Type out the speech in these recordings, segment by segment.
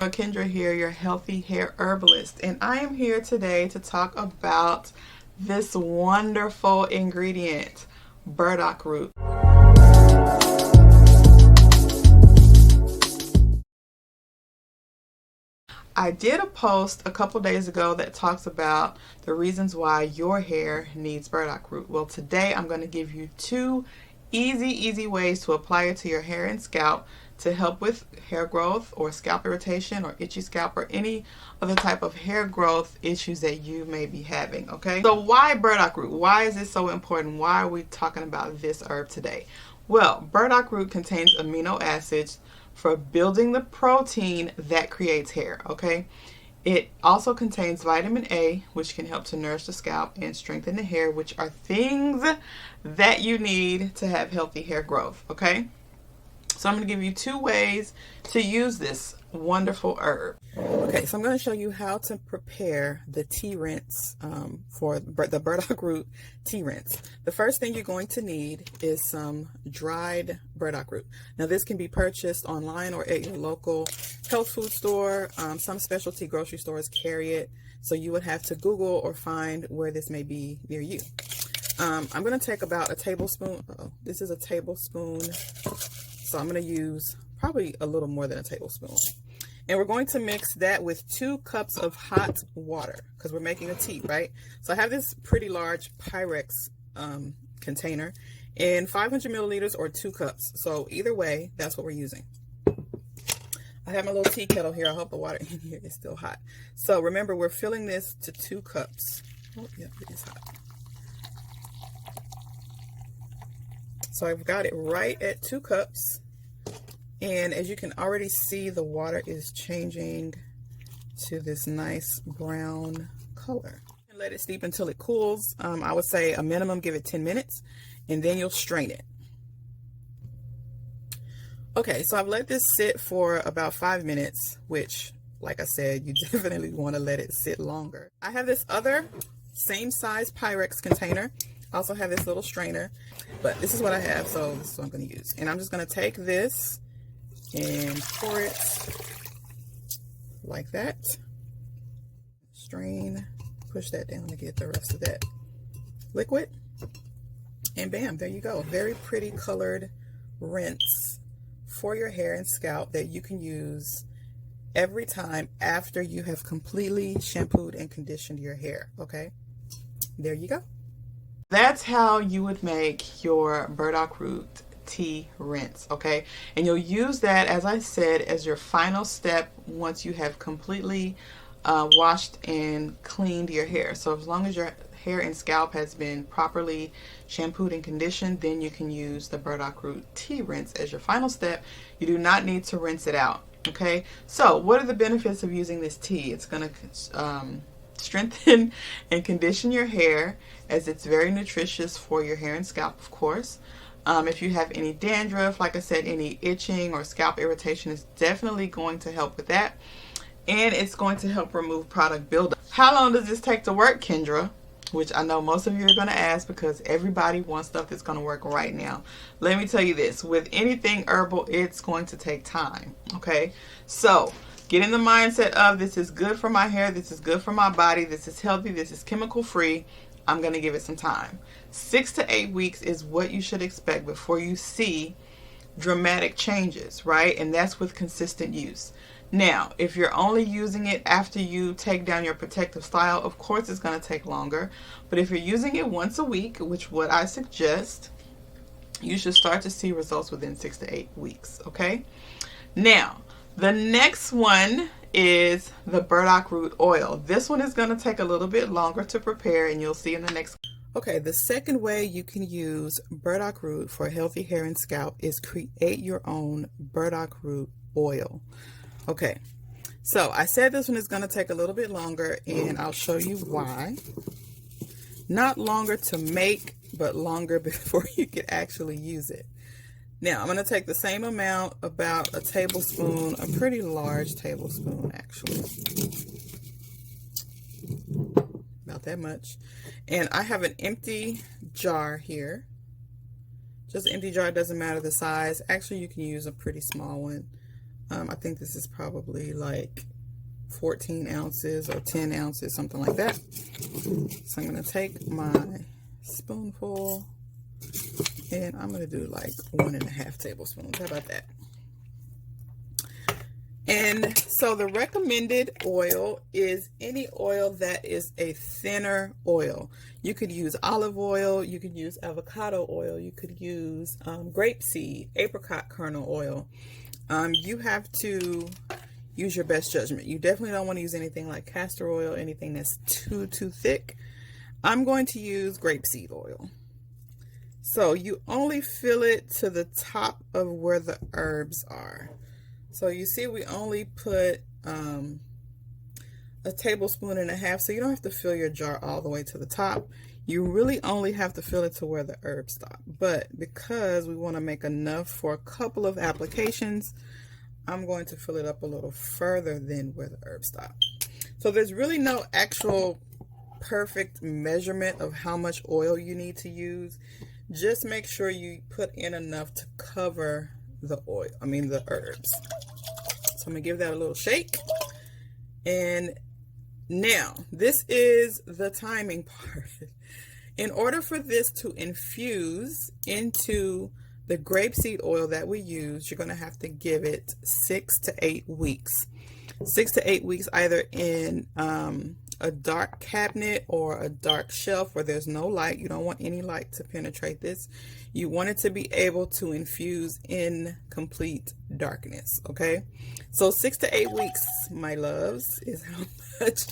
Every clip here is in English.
Kendra here, your healthy hair herbalist, and I am here today to talk about this wonderful ingredient, burdock root. I did a post a couple days ago that talks about the reasons why your hair needs burdock root. Well, today I'm going to give you two easy ways to apply it to your hair and scalp to help with hair growth or scalp irritation or itchy scalp or any other type of hair growth issues that you may be having. Okay, so why burdock root? Why is it so important? Why are we talking about this herb today? Well, burdock root contains amino acids for building the protein that creates hair. Okay, it also contains vitamin A, which can help to nourish the scalp and strengthen the hair, which are things that you need to have healthy hair growth. Okay, so I'm going to give you two ways to use this wonderful herb. Okay, so I'm going to show you how to prepare the tea rinse for the burdock root tea rinse. The first thing you're going to need is some dried burdock root. Now this can be purchased online or at your local health food store. Some specialty grocery stores carry it, so you would have to Google or find where this may be near you. I'm going to take about a tablespoon. This is a tablespoon, so I'm going to use probably a little more than a tablespoon. And we're going to mix that with 2 cups of hot water because we're making a tea, right? So I have this pretty large Pyrex container in 500 milliliters or 2 cups. So either way, that's what we're using. I have my little tea kettle here. I hope the water in here is still hot. So remember, we're filling this to 2 cups. Oh, yeah, it is hot. So I've got it right at 2 cups. And as you can already see, the water is changing to this nice brown color. And let it steep until it cools. I would say a minimum, give it 10 minutes, and then you'll strain it. Okay, so I've let this sit for about 5 minutes, which, like I said, you definitely want to let it sit longer. I have this other same size Pyrex container. I also have this little strainer, but this is what I have, so this is what I'm going to use. And I'm just going to take this and pour it like that. Strain, push that down to get the rest of that liquid, and bam, there you go. Very pretty colored rinse for your hair and scalp that you can use every time after you have completely shampooed and conditioned your hair. Okay, there you go. That's how you would make your burdock root tea rinse. Okay, and you'll use that, as I said, as your final step once you have completely washed and cleaned your hair. So as long as your hair and scalp has been properly shampooed and conditioned, then you can use the burdock root tea rinse as your final step. You do not need to rinse it out. Okay, so what are the benefits of using this tea? It's going to strengthen and condition your hair, as it's very nutritious for your hair and scalp, of course. If you have any dandruff, like I said, any itching or scalp irritation, is definitely going to help with that. And it's going to help remove product buildup. How long does this take to work, Kendra? Which I know most of you are going to ask, because everybody wants stuff that's going to work right now. Let me tell you this, with anything herbal, it's going to take time. Okay, so get in the mindset of, this is good for my hair, this is good for my body, this is healthy, this is chemical free. I'm going to give it some time. 6 to 8 weeks is what you should expect before you see dramatic changes, right? And that's with consistent use. Now, if you're only using it after you take down your protective style, of course it's going to take longer. But if you're using it once a week, which what I suggest, you should start to see results within 6 to 8 weeks. Okay. Now, the next one is the burdock root oil. This one is going to take a little bit longer to prepare, and you'll see in the next. Okay, the second way you can use burdock root for healthy hair and scalp is create your own burdock root oil. Okay, so I said this one is going to take a little bit longer, and I'll show you why. Not longer to make, but longer before you can actually use it. Now, I'm going to take the same amount, about a tablespoon, a pretty large tablespoon actually. About that much. And I have an empty jar here. Just an empty jar, doesn't matter the size. Actually, you can use a pretty small one. I think this is probably like 14 ounces or 10 ounces, something like that. So I'm going to take my spoonful and I'm going to do like 1.5 tablespoons. How about that? And so the recommended oil is any oil that is a thinner oil. You could use olive oil, you could use avocado oil, you could use grapeseed, apricot kernel oil. You have to use your best judgment. You definitely don't want to use anything like castor oil, anything that's too thick. I'm going to use grapeseed oil. So you only fill it to the top of where the herbs are. So you see we only put 1.5 tablespoons, so you don't have to fill your jar all the way to the top. You really only have to fill it to where the herbs stop. But because we want to make enough for a couple of applications, I'm going to fill it up a little further than where the herbs stop. So there's really no actual perfect measurement of how much oil you need to use. Just make sure you put in enough to cover the herbs. So I'm gonna give that a little shake. And now this is the timing part. In order for this to infuse into the grapeseed oil that we use, you're gonna have to give it 6 to 8 weeks. 6 to 8 weeks either in a dark cabinet or a dark shelf where there's no light. You don't want any light to penetrate this. You want it to be able to infuse in complete darkness, okay? So 6 to 8 weeks, my loves, is how much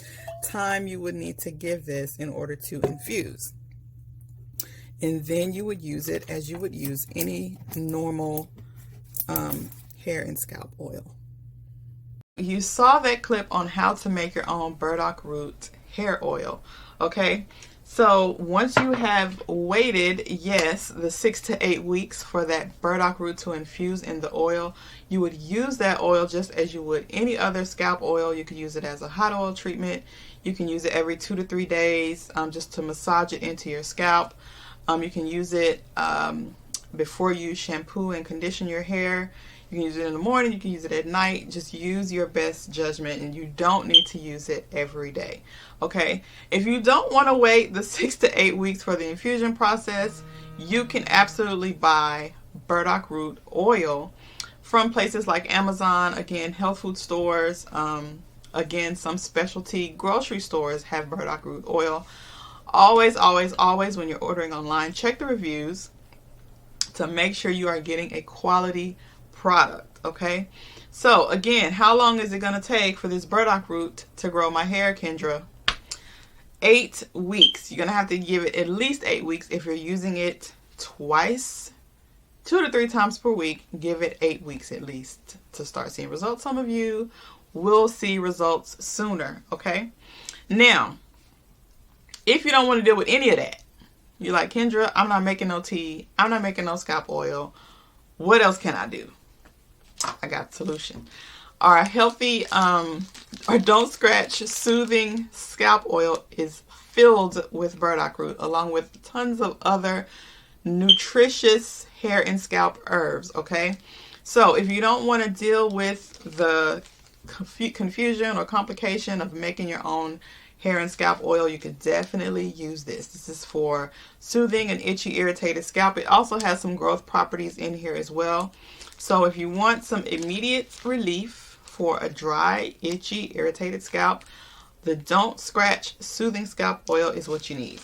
time you would need to give this in order to infuse. And then you would use it as you would use any normal hair and scalp oil. You saw that clip on how to make your own Burdock Root hair oil, okay? So once you have waited, yes, the 6 to 8 weeks for that Burdock Root to infuse in the oil, you would use that oil just as you would any other scalp oil. You could use it as a hot oil treatment. You can use it every 2 to 3 days just to massage it into your scalp. You can use it before you shampoo and condition your hair. You can use it in the morning, you can use it at night. Just use your best judgment, and you don't need to use it every day, okay? If you don't want to wait the 6 to 8 weeks for the infusion process, you can absolutely buy Burdock Root oil from places like Amazon, again, health food stores, again, some specialty grocery stores have Burdock Root oil. Always, always, always, when you're ordering online, check the reviews to make sure you are getting a quality product, okay? So again, how long is it going to take for this Burdock Root to grow my hair, Kendra? 8 weeks. You're going to have to give it at least 8 weeks. If you're using it twice, 2 to 3 times per week, give it 8 weeks at least to start seeing results. Some of you will see results sooner, okay? Now, if you don't want to deal with any of that, you're like, Kendra, I'm not making no tea, I'm not making no scalp oil, what else can I do? I got a solution. Our healthy or don't scratch soothing scalp oil is filled with Burdock Root along with tons of other nutritious hair and scalp herbs, okay? So if you don't want to deal with the confusion or complication of making your own hair and scalp oil, you could definitely use this. This is for soothing an itchy, irritated scalp. It also has some growth properties in here as well. So if you want some immediate relief for a dry, itchy, irritated scalp, the Don't Scratch Soothing Scalp Oil is what you need.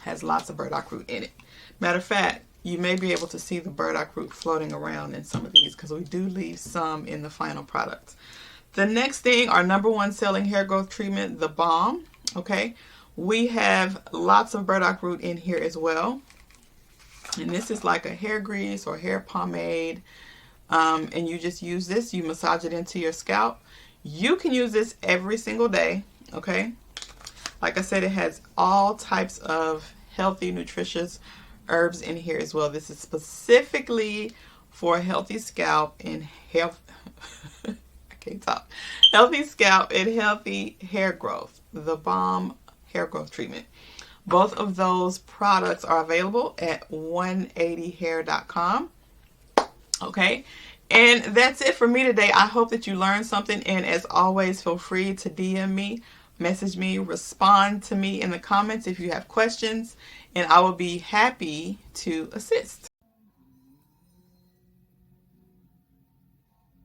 Has lots of Burdock Root in it. Matter of fact, you may be able to see the Burdock Root floating around in some of these because we do leave some in the final product. The next thing, our #1 selling hair growth treatment, the BALM, okay? We have lots of Burdock Root in here as well. And this is like a hair grease or hair pomade. And you just use this, you massage it into your scalp. You can use this every single day, okay? Like I said, it has all types of healthy, nutritious herbs in here as well. This is specifically for a healthy scalp and health. I can't talk. Healthy scalp and healthy hair growth. The BALM hair growth treatment. Both of those products are available at 180hair.com. Okay, And that's it for me today. I hope that you learned something. And as always, feel free to DM me, message me, respond to me in the comments if you have questions. And I will be happy to assist.